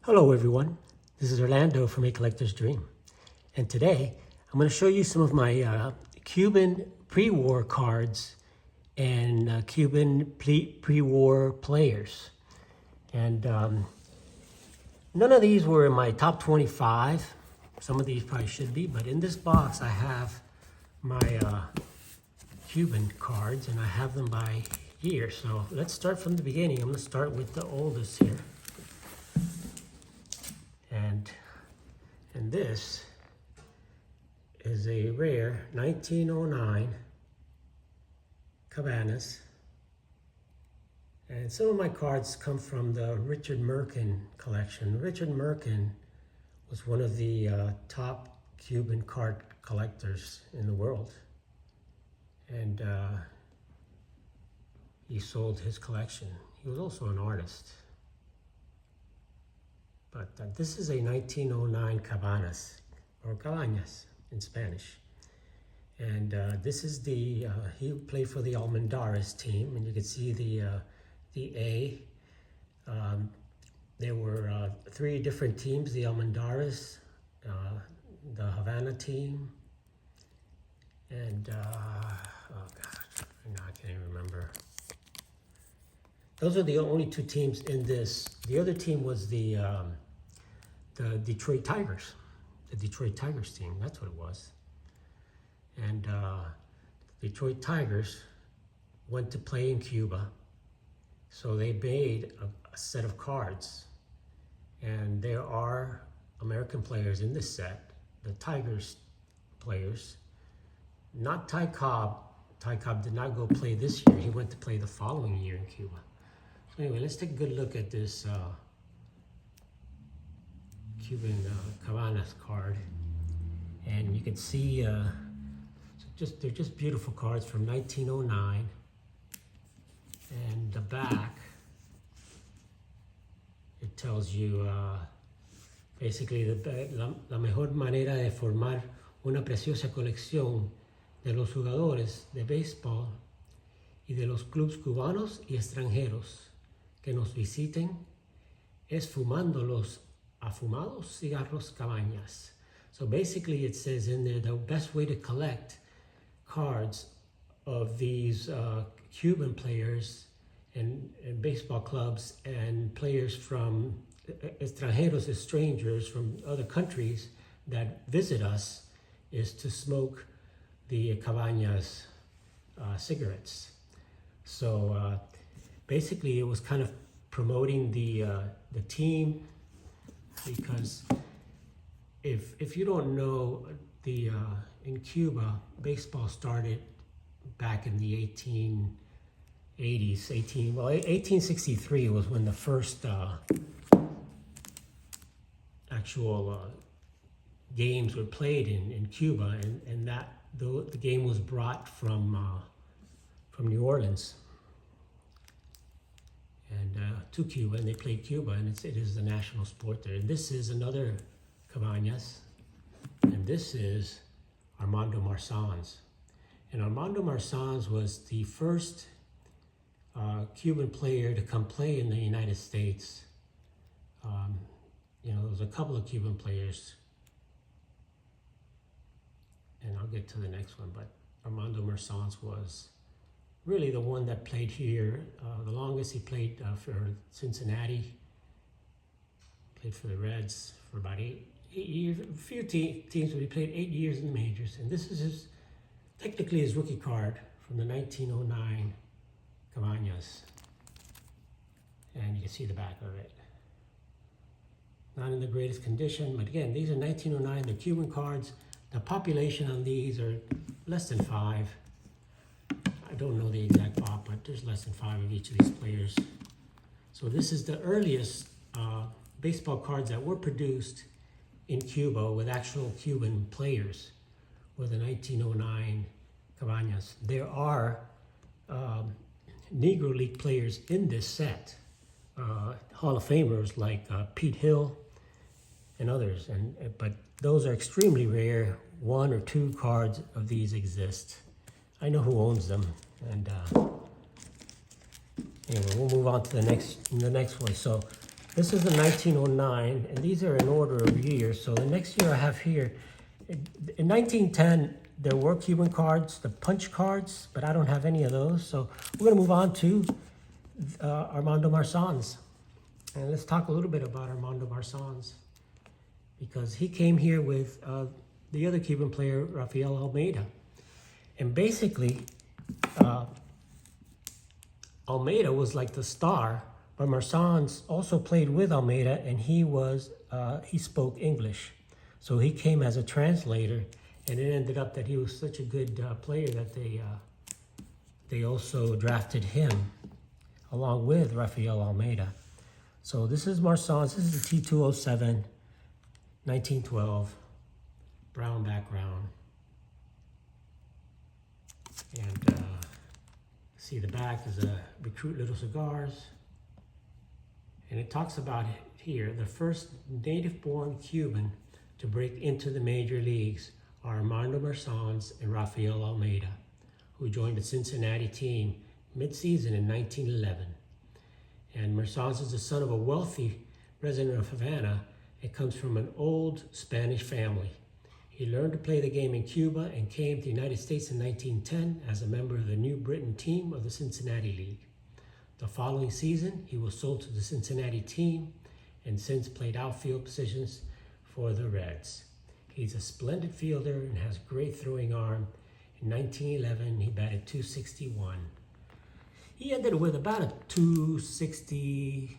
Hello everyone, this is Orlando from A Collector's Dream, and today I'm going to show you some of my Cuban pre-war cards and Cuban pre-war players. And none of these were in my top 25. Some of these probably should be, but in this box I have my Cuban cards, and I have them by year. So let's start from the beginning. I'm going to start with the oldest here. And this is a rare 1909 Cabanas. And some of my cards come from the Richard Merkin collection. Richard Merkin was one of the top Cuban card collectors in the world. And he sold his collection. He was also an artist. But this is a 1909 Cabanas, or Cabañas in Spanish. And this is the, he played for the Almendares team, and you can see the A. There were 3 different teams: the Almendares, the Havana team, and, oh gosh, I can't even remember. Those are the only 2 teams in this. The other team was the Detroit Tigers. The Detroit Tigers team, that's what it was. And the Detroit Tigers went to play in Cuba, so they made a set of cards. And there are American players in this set, the Tigers players. Not Ty Cobb. Ty Cobb did not go play this year. He went to play the following year in Cuba. So anyway, let's take a good look at this Cuban Cabanas card, and you can see they're just beautiful cards from 1909. And the back, it tells you basically la mejor manera de formar una preciosa colección de los jugadores de béisbol y de los clubes cubanos y extranjeros que nos visiten es fumando los afumados cigarros cabañas. So basically it says in there the best way to collect cards of these Cuban players and baseball clubs and players from extranjeros, as strangers from other countries that visit us, is to smoke the cabañas cigarettes. So basically it was kind of promoting the team, because if you don't know, the in Cuba, baseball started back in the 1880s. 1863 was when the first actual games were played in Cuba, and that the game was brought from New Orleans and to Cuba, and they played Cuba, and it is the national sport there. And this is another Cabañas, and this is Armando Marsans. And Armando Marsans was the first Cuban player to come play in the United States. There was a couple of Cuban players, and I'll get to the next one, but Armando Marsans was really the one that played here the longest. He played for Cincinnati, played for the Reds for about 8 years, a few teams, but he played 8 years in the majors. And this is technically his rookie card from the 1909 Cabañas. And you can see the back of it. Not in the greatest condition, but again, these are 1909, they're Cuban cards. The population on these are less than 5. I don't know the exact pop, but there's less than 5 of each of these players. So this is the earliest baseball cards that were produced in Cuba with actual Cuban players, with the 1909 Cabañas. There are Negro League players in this set, Hall of Famers like Pete Hill and others, but those are extremely rare. 1 or 2 cards of these exist. I know who owns them, and anyway, we'll move on to the next one. So This is the 1909, and these are in order of years. So the next year I have here, in 1910, there were Cuban cards, the punch cards, but I don't have any of those. So we're gonna move on to Armando Marsans. And let's talk a little bit about Armando Marsans, because he came here with the other Cuban player, Rafael Almeida. And basically, Almeida was like the star, but Marsans also played with Almeida, and he spoke English. So he came as a translator, and it ended up that he was such a good player that they also drafted him along with Rafael Almeida. So this is Marsans. This is the T207, 1912, brown background. And see the back is a Recruit Little Cigars. And it talks about here, the first native-born Cuban to break into the major leagues are Armando Marsans and Rafael Almeida, who joined the Cincinnati team mid-season in 1911. And Marsans is the son of a wealthy resident of Havana and comes from an old Spanish family. He learned to play the game in Cuba and came to the United States in 1910 as a member of the New Britain team of the Cincinnati League. The following season, he was sold to the Cincinnati team and since played outfield positions for the Reds. He's a splendid fielder and has great throwing arm. In 1911, he batted .261. He ended with about a .260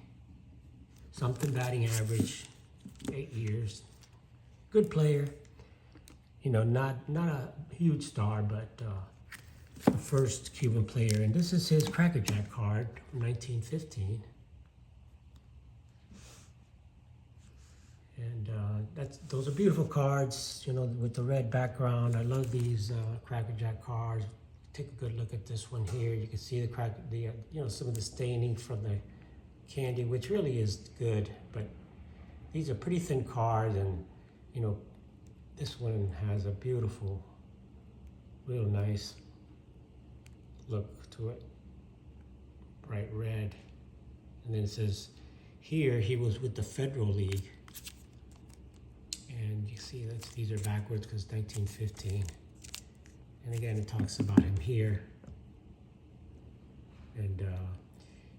something batting average, 8 years. Good player. You know, not a huge star, but the first Cuban player. And this is his Cracker Jack card from 1915. And those are beautiful cards, you know, with the red background. I love these Cracker Jack cards. Take a good look at this one here. You can see you know, some of the staining from the candy, which really is good. But these are pretty thin cards, and you know, this one has a beautiful, real nice look to it. Bright red. And then it says here he was with the Federal League. And you see these are backwards because 1915. And again, it talks about him here. And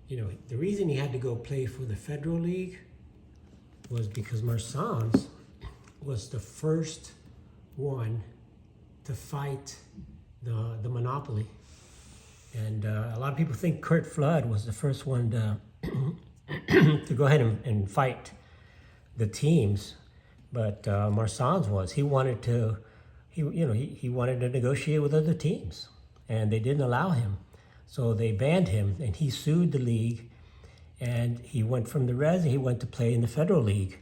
you know, the reason he had to go play for the Federal League was because Marsans was the first one to fight the monopoly. And a lot of people think Curt Flood was the first one to to go ahead and fight the teams, but Marsans was. He wanted to, he wanted to negotiate with other teams, and they didn't allow him. So they banned him, and he sued the league, and he went from the Reds, and he went to play in the Federal League.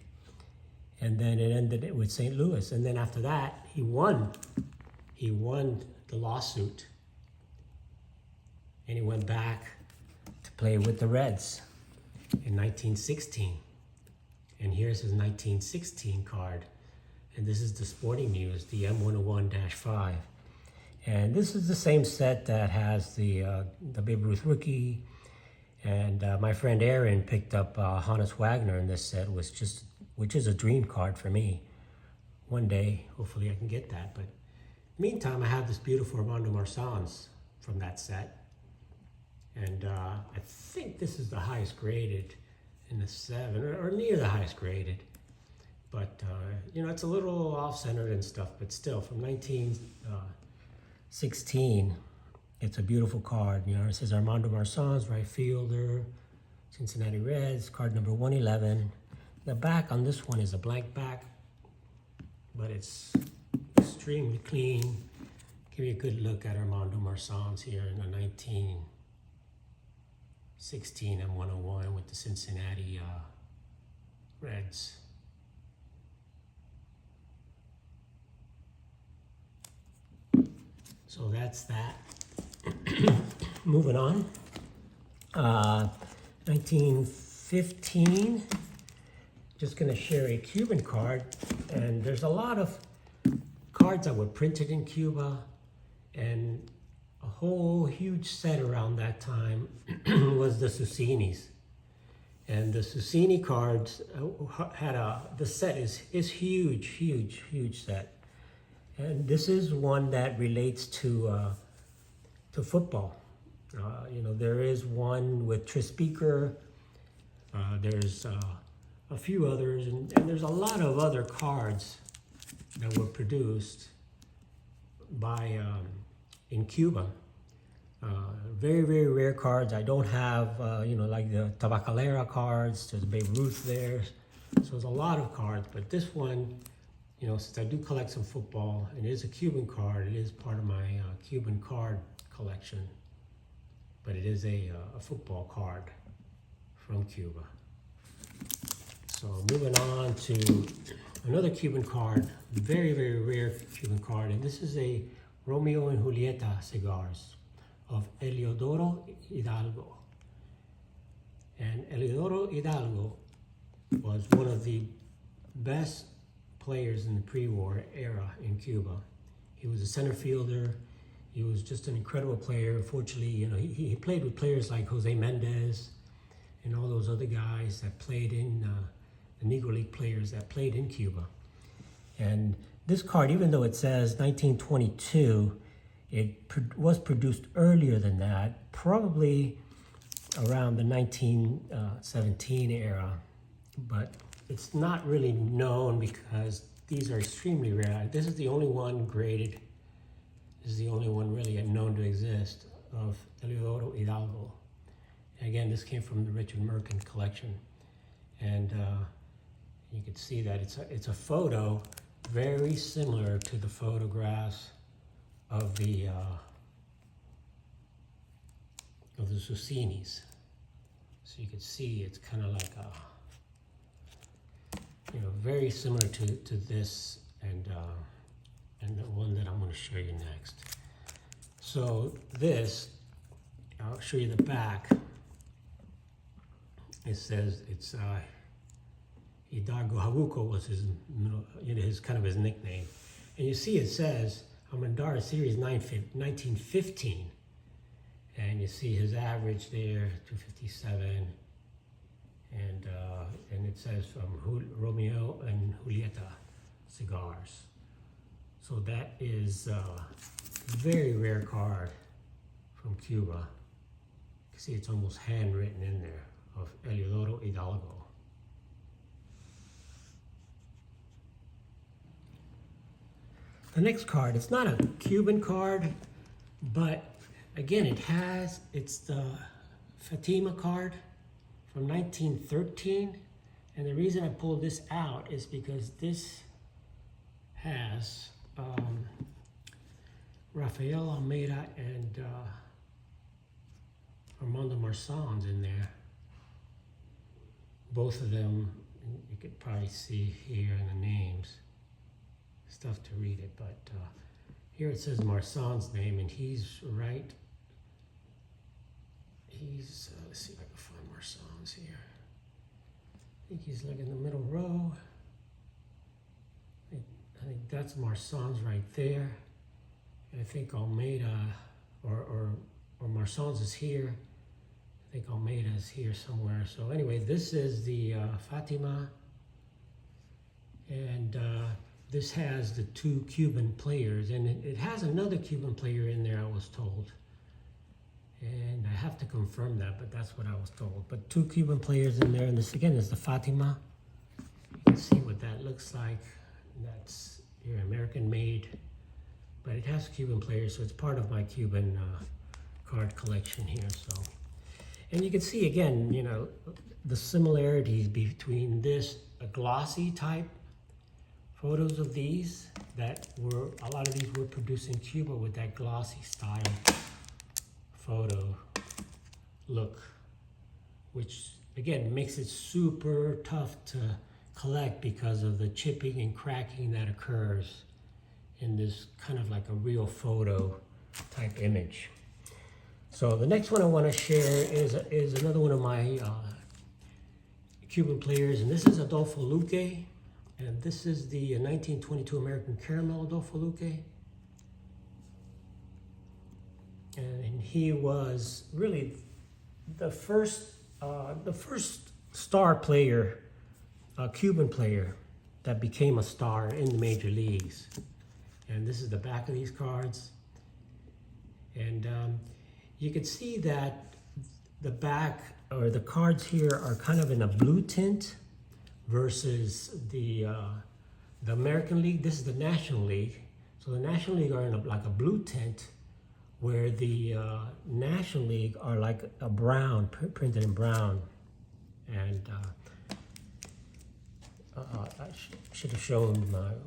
And then it ended with St. Louis. And then after that, he won the lawsuit. And he went back to play with the Reds in 1916. And here's his 1916 card. And this is the Sporting News, the M101-5. And this is the same set that has the Babe Ruth rookie. And my friend Aaron picked up Hannes Wagner in this set, which is a dream card for me. One day, hopefully I can get that. But meantime, I have this beautiful Armando Marsans from that set. And I think this is the highest graded in the 7, or near the highest graded. But, you know, it's a little off-centered and stuff, but still, from 1916, it's a beautiful card. You know, it says Armando Marsans, right fielder, Cincinnati Reds, card number 111. The back on this one is a blank back, but it's extremely clean. Give you a good look at Armando Marsans here in the 1916 M101 with the Cincinnati Reds. So that's that. Moving on. 1915. Just going to share a Cuban card. And there's a lot of cards that were printed in Cuba. And a whole huge set around that time was the Susinis. And the Susini cards had the set is huge, huge set. And this is one that relates to football. There is one with Tris Speaker. There's a few others, and there's a lot of other cards that were produced by in Cuba. Very, very rare cards. I don't have, like the Tabacalera cards. There's Babe Ruth there. So there's a lot of cards, but this one, since I do collect some football, and it is a Cuban card, it is part of my Cuban card collection, but it is a football card from Cuba. So moving on to another Cuban card, very, very rare Cuban card, and this is a Romeo and Julieta cigars of Eliodoro Hidalgo. And Eliodoro Hidalgo was one of the best players in the pre-war era in Cuba. He was a center fielder. He was just an incredible player. Unfortunately, he played with players like Jose Mendez and all those other guys that played in the Negro League players that played in Cuba. And this card, even though it says 1922, it was produced earlier than that, probably around the 1917 era, but it's not really known because these are extremely rare. This is the only one graded. This is the only one really known to exist of Eliodoro Hidalgo. And again, this came from the Richard Merkin collection. And you can see that it's a photo very similar to the photographs of the Susinis. So you can see it's kind of like very similar to this and the one that I'm going to show you next. So this, I'll show you the back. It says it's Hidalgo. Jabuco was his his nickname. And you see it says Almandara Series 1915. And you see his average there, 257. And it says from Romeo and Julieta cigars. So that is a very rare card from Cuba. You can see it's almost handwritten in there, of Eliodoro Hidalgo. The next card, it's not a Cuban card, but again, it's the Fatima card from 1913. And the reason I pulled this out is because this has Rafael Almeida and Armando Marsans in there. Both of them, you could probably see here in the names. It's tough to read it, but here it says Marsans' name, and he's right. Let's see if I can find Marsans here. I think he's like in the middle row. I think that's Marsans right there. And I think Almeida or Marsans is here. I think Almeida is here somewhere. So anyway, this is the Fatima, and this has the two Cuban players, and it has another Cuban player in there, I was told. And I have to confirm that, but that's what I was told. But two Cuban players in there, and this again is the Fatima. You can see what that looks like. That's your American made, but it has Cuban players, so it's part of my Cuban card collection here. So, and you can see again, the similarities between this, a glossy type photos of these a lot of these were produced in Cuba with that glossy style photo look, which again makes it super tough to collect because of the chipping and cracking that occurs in this kind of like a real photo type image. So the next one I want to share is another one of my Cuban players, and this is Adolfo Luque, and this is the 1922 American Caramelo Adolfo Luque. And he was really the first star player, a Cuban player that became a star in the major leagues. And this is the back of these cards. And you can see that the back or the cards here are kind of in a blue tint versus the American League. This is the National League. So the National League are in like a blue tint, where the National League are like a brown, printed in brown. And I should have shown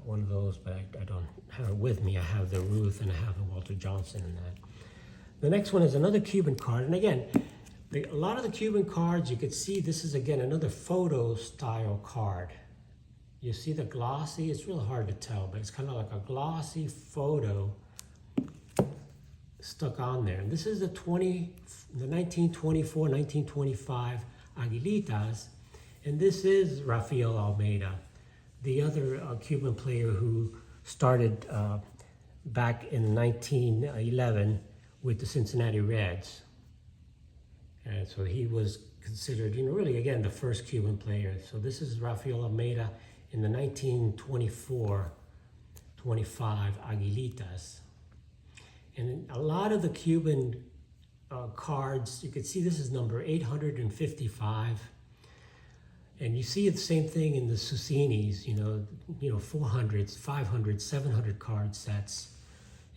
one of those, but I don't have it with me. I have the Ruth and I have the Walter Johnson in that. The next one is another Cuban card. And again, a lot of the Cuban cards, you could see this is, again, another photo style card. You see the glossy, it's really hard to tell, but it's kind of like a glossy photo stuck on there. And this is the 1924, 1925 Aguilitas. And this is Rafael Almeida, the other Cuban player who started back in 1911 with the Cincinnati Reds. And so he was considered, really, again, the first Cuban player. So this is Rafael Almeida in the 1924-25 Aguilitas. And a lot of the Cuban cards, you can see this is number 855. And you see the same thing in the Susinis, 400s, 500s, 700 card sets.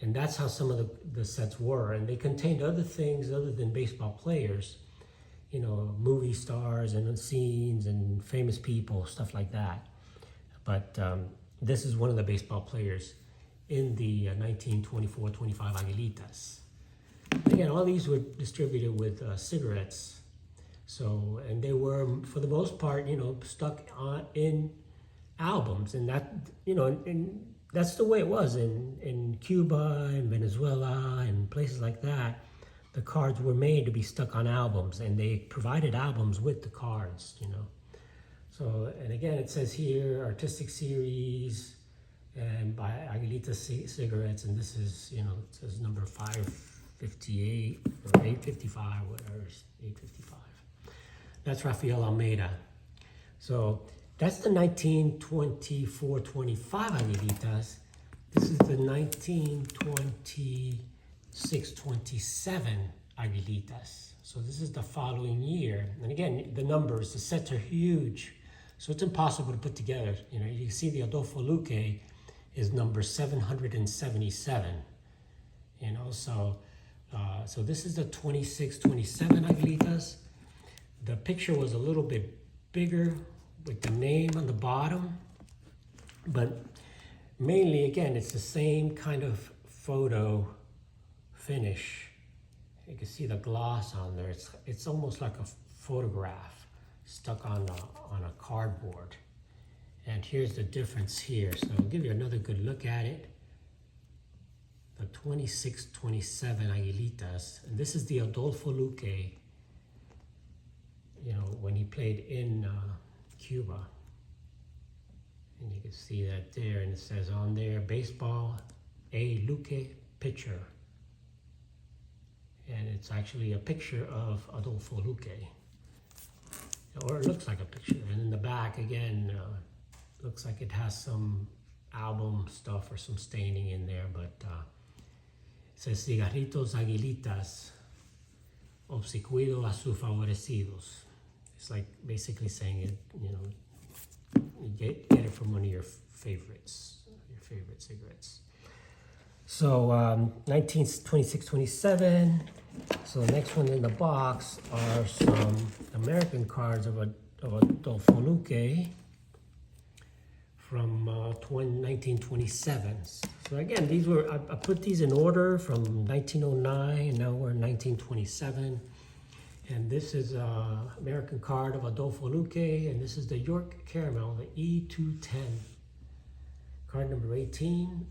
And that's how some of the sets were. And they contained other things other than baseball players, movie stars and scenes and famous people, stuff like that. But this is one of the baseball players in the 1924-25 Aguilitas. Again, all these were distributed with cigarettes. So, and they were, for the most part, stuck in albums. And that, and that's the way it was in Cuba and Venezuela and places like that. The cards were made to be stuck on albums, and they provided albums with the cards, So, and again, it says here, artistic series, and by Aguilitas cigarettes, and this is, it says number 558 or 855, whatever, 855. That's Rafael Almeida. So that's the 1924-25 Aguilitas. This is the 1926-27 Aguilitas. So this is the following year. And again, the numbers, the sets are huge. So it's impossible to put together. You can see the Adolfo Luque is number 777. So this is the 26-27 Aguilitas. The picture was a little bit bigger with the name on the bottom, but mainly, again, it's the same kind of photo finish. You can see the gloss on there. It's almost like a photograph stuck on a cardboard. And here's the difference here. So I'll give you another good look at it. The 26-27 Aguilitas, and this is the Adolfo Luque, when he played in Cuba. And you can see that there, and it says on there, baseball, A. Luque, pitcher. And it's actually a picture of Adolfo Luque. Or it looks like a picture. And in the back, again, looks like it has some album stuff or some staining in there, but it says Cigarritos Aguilitas, obsequido a sus favorecidos. It's like basically saying it, you get it from one of your favorites, your favorite cigarettes. So 1926-27. So the next one in the box are some American cards of Adolfo Luque from 1927. So again, these were, I put these in order from 1909, and now we're in 1927. And this is an American card of Adolfo Luque, and this is the York Caramel, the E210, card number 18.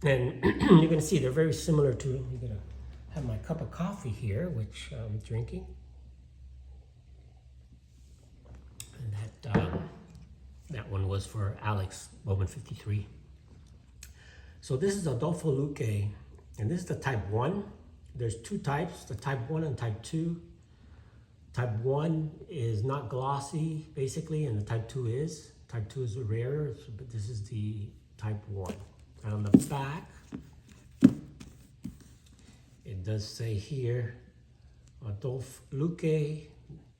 And you're going to see they're very similar to, I'm going to have my cup of coffee here, which I'm drinking. And that one was for Alex, Bowman 53. So this is Adolfo Luque, and this is the type 1. There's two types, the type 1 and type 2. Type 1 is not glossy, basically, and the Type 2 is. Type 2 is rarer, but this is the Type 1. And on the back, it does say here, Adolfo Luque,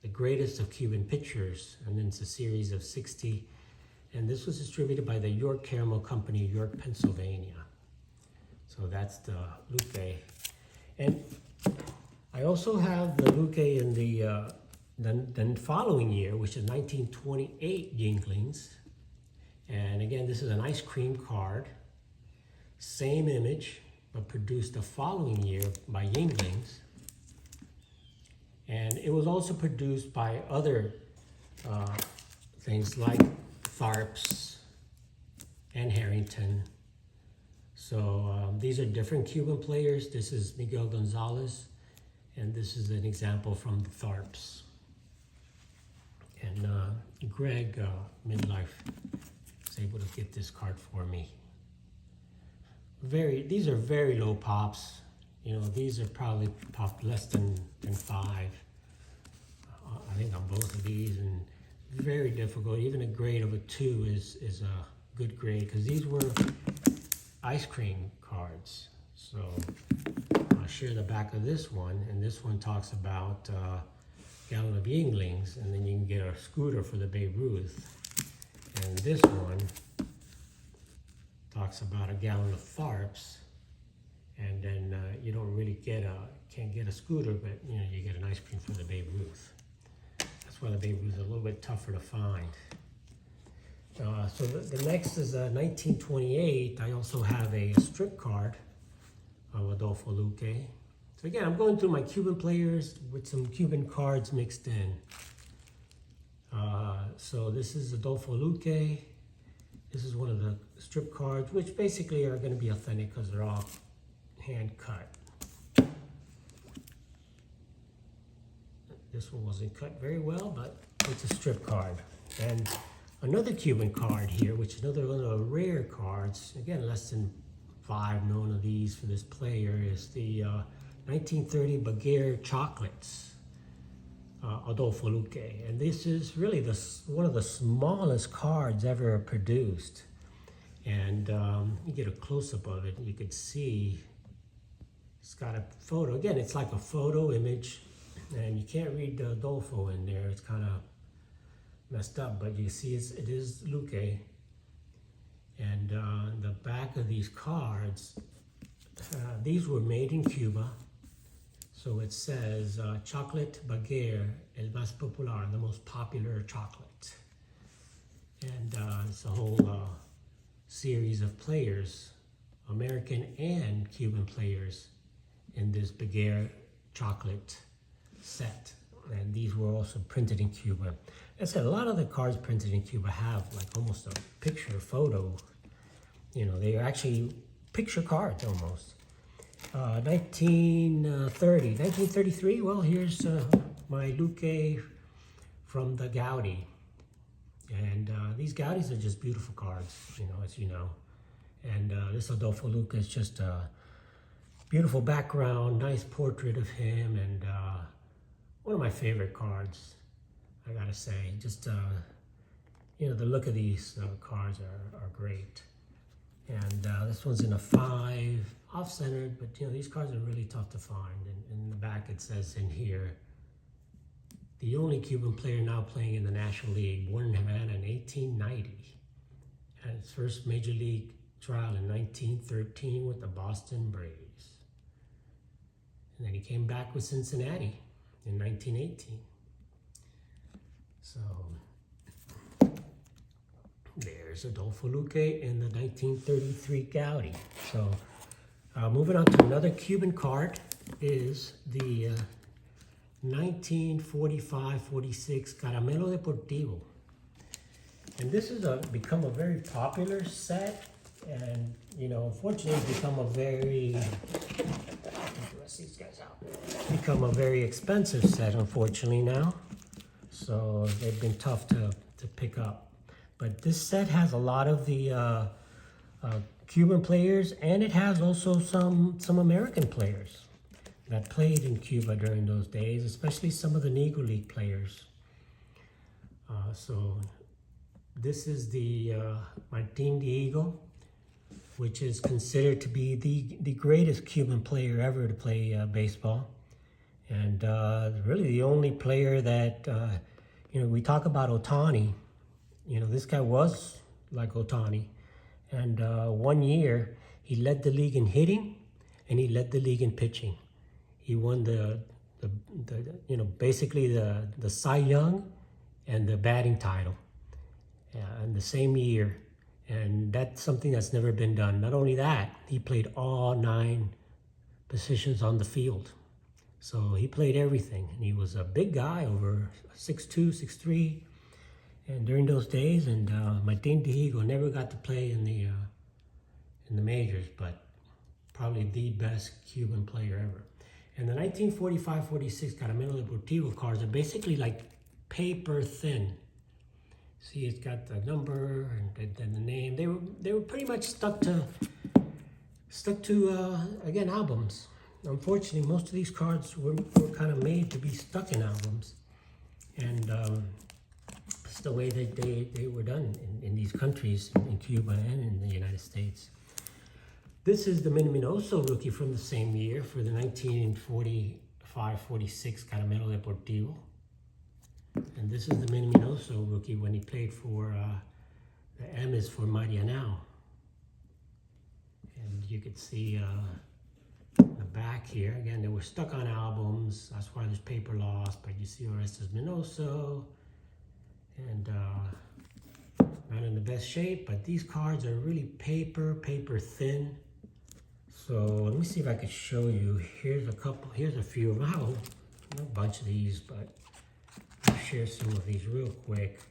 the greatest of Cuban pitchers, and then it's a series of 60. And this was distributed by the York Caramel Company, York, Pennsylvania. So that's the Luque. And I also have the Luque in the following year, which is 1928 Yinglings. And again, this is an ice cream card. Same image, but produced the following year by Yinglings. And it was also produced by other things like Tharps and Harrington. So these are different Cuban players. This is Miguel Gonzalez, and this is an example from the Tharps. And Greg Midlife was able to get this card for me. These are very low pops. You know, these are probably popped less than 5. I think on both of these, and very difficult. Even a grade of a 2 is a good grade, because these were ice cream cards. So I'll share the back of this one, and this one talks about gallon of Yinglings, and then you can get a scooter for the Babe Ruth. And this one talks about a gallon of Tharps, and then you don't really can't get a scooter, but you know, you get an ice cream for the Babe Ruth. That's why the Babe Ruth is a little bit tougher to find. So the next is 1928. I also have a strip card of Adolfo Luque. So again, I'm going through my Cuban players with some Cuban cards mixed in. So this is Adolfo Luque. This is one of the strip cards, which basically are going to be authentic because they're all hand cut. This one wasn't cut very well, but it's a strip card. And another Cuban card here, which is another one of the rare cards, again, less than 5 known of these for this player, is the 1930 Baguette Chocolates, Adolfo Luque. And this is really one of the smallest cards ever produced. And you get a close-up of it, and you could see it's got a photo. Again, it's like a photo image, and you can't read the Adolfo in there. It's kind of messed up, but you see it is Luque. And the back of these cards, these were made in Cuba. So it says chocolate Baguette, el más popular, the most popular chocolate. And it's a whole series of players, American and Cuban players, in this Baguette chocolate set. And these were also printed in Cuba. As I said, a lot of the cards printed in Cuba have like almost a picture photo. You know, they are actually picture cards almost. 1933, well, here's my Luque from the Gaudi. And these Gaudis are just beautiful cards, you know, as you know. And this Adolfo Luque is just a beautiful background, nice portrait of him, and one of my favorite cards, I gotta say. Just, you know, the look of these cards are great. And this one's in a 5, off-centered, but you know, these cards are really tough to find. And in the back it says in here, the only Cuban player now playing in the National League, born in Havana in 1890. Had his first major league trial in 1913 with the Boston Braves. And then he came back with Cincinnati in 1918. So there's Adolfo Luque in the 1933 Gaudi. So moving on to another Cuban card is the 1945-46 Caramelo Deportivo. And this has become a very popular set, and you know, unfortunately it's become a very expensive set, unfortunately, now. So they've been tough to pick up. But this set has a lot of the Cuban players, and it has also some American players. that played in Cuba during those days, especially some of the Negro League players. So this is the Martin Diego, which is considered to be the greatest Cuban player ever to play baseball. And really the only player that, we talk about Ohtani. This guy was like Ohtani. And 1 year, he led the league in hitting, and he led the league in pitching. He won basically the Cy Young and the batting title in the same year. And that's something that's never been done. Not only that, he played all 9 positions on the field. So he played everything. And he was a big guy, over 6'2", 6'3". And during those days, and Martin Diego never got to play in the majors, but probably the best Cuban player ever. And the 1945-46 Caramelo Deportivo cards are basically like paper thin. See, it's got the number and then the name. They were pretty much stuck to again, albums. Unfortunately, most of these cards were kind of made to be stuck in albums, and it's the way that they were done in these countries, in Cuba and in the United States. This is the Miniminoso rookie from the same year for the 1945-46 Caramelo Deportivo. And this is the Miniminoso rookie when he played for, the M is for Marianao. And you could see the back here, again, they were stuck on albums. That's why there's paper loss, but you see Orestes Minoso. And not in the best shape, but these cards are really paper thin. So let me see if I could show you. Here's a few of them. I have a bunch of these, but I'll share some of these real quick.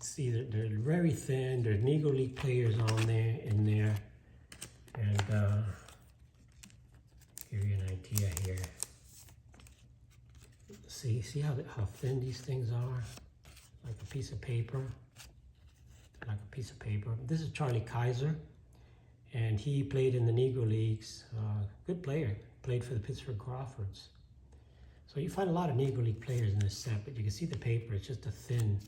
See that they're very thin. There's Negro League players in there. And give you an idea here. See how thin these things are? Like a piece of paper. This is Charlie Kaiser, and he played in the Negro Leagues. Good player. Played for the Pittsburgh Crawfords. So you find a lot of Negro League players in this set, but you can see the paper. It's just a thin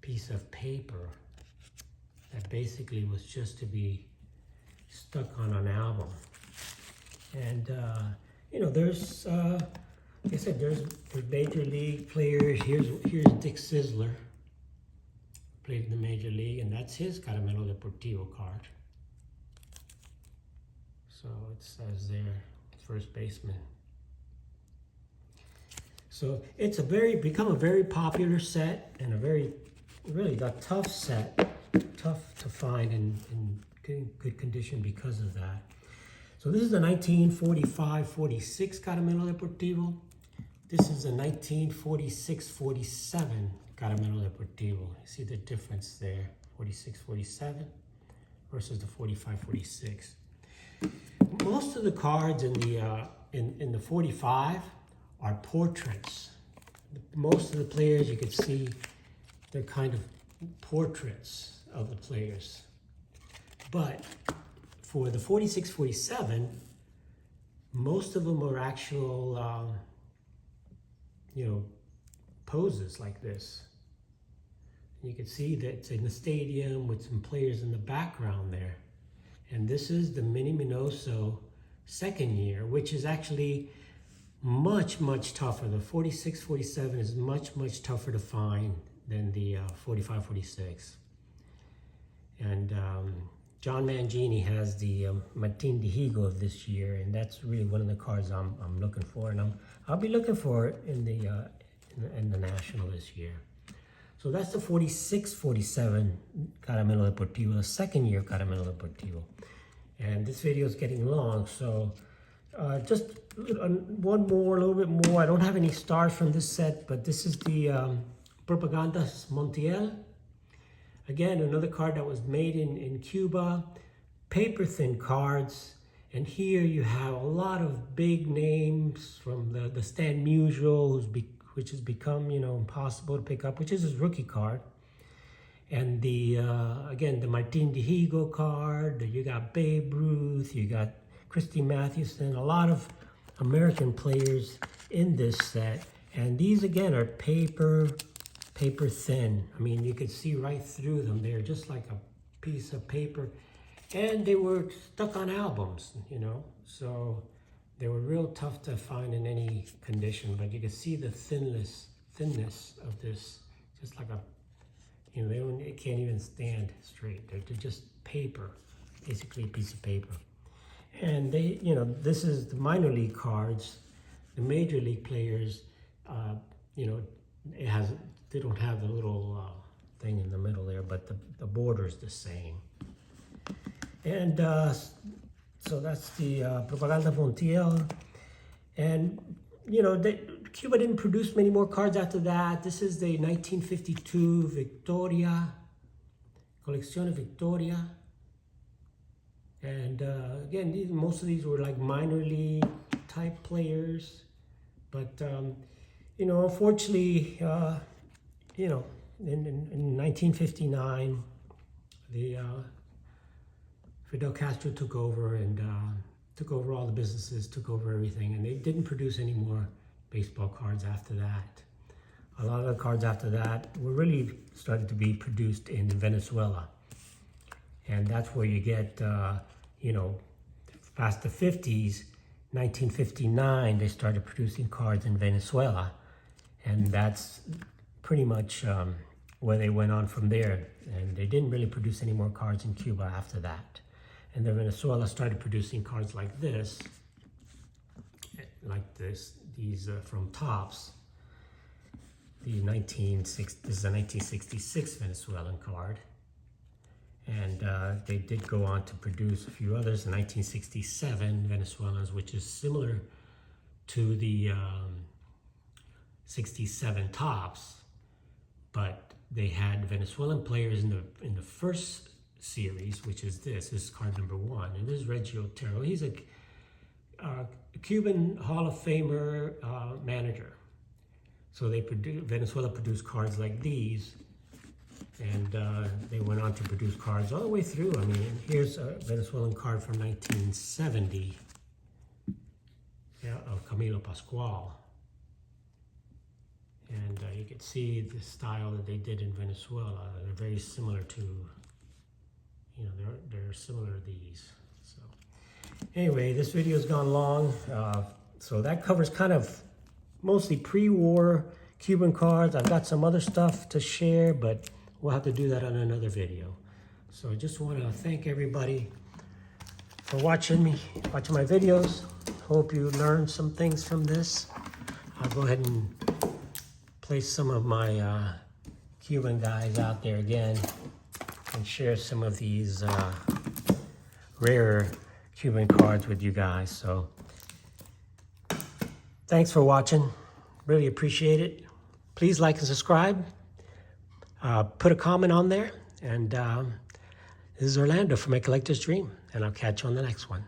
piece of paper that basically was just to be stuck on an album. And there's like I said, there's major league players. Here's Dick Sisler, played in the major league, and that's his Caramelo Deportivo card. So it says there, first baseman. So it's become a very popular set, and really a tough set, tough to find in good condition because of that. So this is the 1945-46 Caramelo Deportivo. This is a 1946-47 Caramelo Deportivo. You see the difference there, 46-47 versus the 45-46. Most of the cards in the 45 are portraits. Most of the players, you can see, they're kind of portraits of the players. But for the 46-47, most of them are actual, poses like this. You can see that it's in the stadium with some players in the background there. And this is the Miniminoso second year, which is actually much tougher. The 46-47 is much tougher to find than the 45-46. And John Mangini has the Martin Diego of this year, and that's really one of the cards I'm looking for, and I'll be looking for it in the National this year. So that's the 46-47 Caramelo Deportivo, the second year Caramelo Deportivo. And this video is getting long, so just one more, a little bit more. I don't have any stars from this set, but this is the Propagandas Montiel. Again, another card that was made in Cuba, paper thin cards. And here you have a lot of big names from the Stan Musial, which has become, impossible to pick up, which is his rookie card. And again, the Martin Diego card, you got Babe Ruth, you got Christy Mathewson, a lot of American players in this set. And these again are paper thin. I mean, you could see right through them. They're just like a piece of paper. And they were stuck on albums, you know, so they were real tough to find in any condition. But you can see the thinness of this, just like a, you know, they can't even stand straight. They're just paper, basically a piece of paper. And they, you know, this is the minor league cards. The major league players, you know, they don't have the little thing in the middle there, but the border's the same. And so that's the Propaganda Montiel. And, you know, Cuba didn't produce many more cards after that. This is the 1952 Victoria, Colección Victoria. And again, most of these were like minor league type players. But, you know, unfortunately, you know, in 1959, the Fidel Castro took over and took over all the businesses, took over everything, and they didn't produce any more baseball cards after that. A lot of the cards after that were really started to be produced in Venezuela. And that's where you get, you know, past the 50s, 1959, they started producing cards in Venezuela. And that's pretty much where they went on from there. And they didn't really produce any more cards in Cuba after that. And then Venezuela started producing cards like this, these from Topps. This is a 1966 Venezuelan card. And they did go on to produce a few others in 1967 Venezuelans, which is similar to the 67 Topps, but they had Venezuelan players in the first series, which is this is card number 1, and this is Reggie Otero. He's a Cuban Hall of Famer manager. So Venezuela produced cards like these, and they went on to produce cards all the way through. I mean, here's a Venezuelan card from 1970 of Camilo Pascual. And you can see the style that they did in Venezuela. They're very similar to, you know, they're similar to these. So anyway, this video's gone long. So that covers kind of mostly pre-war Cuban cards. I've got some other stuff to share, but we'll have to do that on another video. So I just want to thank everybody for watching my videos. Hope you learned some things from this. I'll go ahead and place some of my Cuban guys out there again and share some of these rare Cuban cards with you guys. So thanks for watching. Really appreciate it. Please like and subscribe. Put a comment on there. And this is Orlando from My Collector's Dream. And I'll catch you on the next one.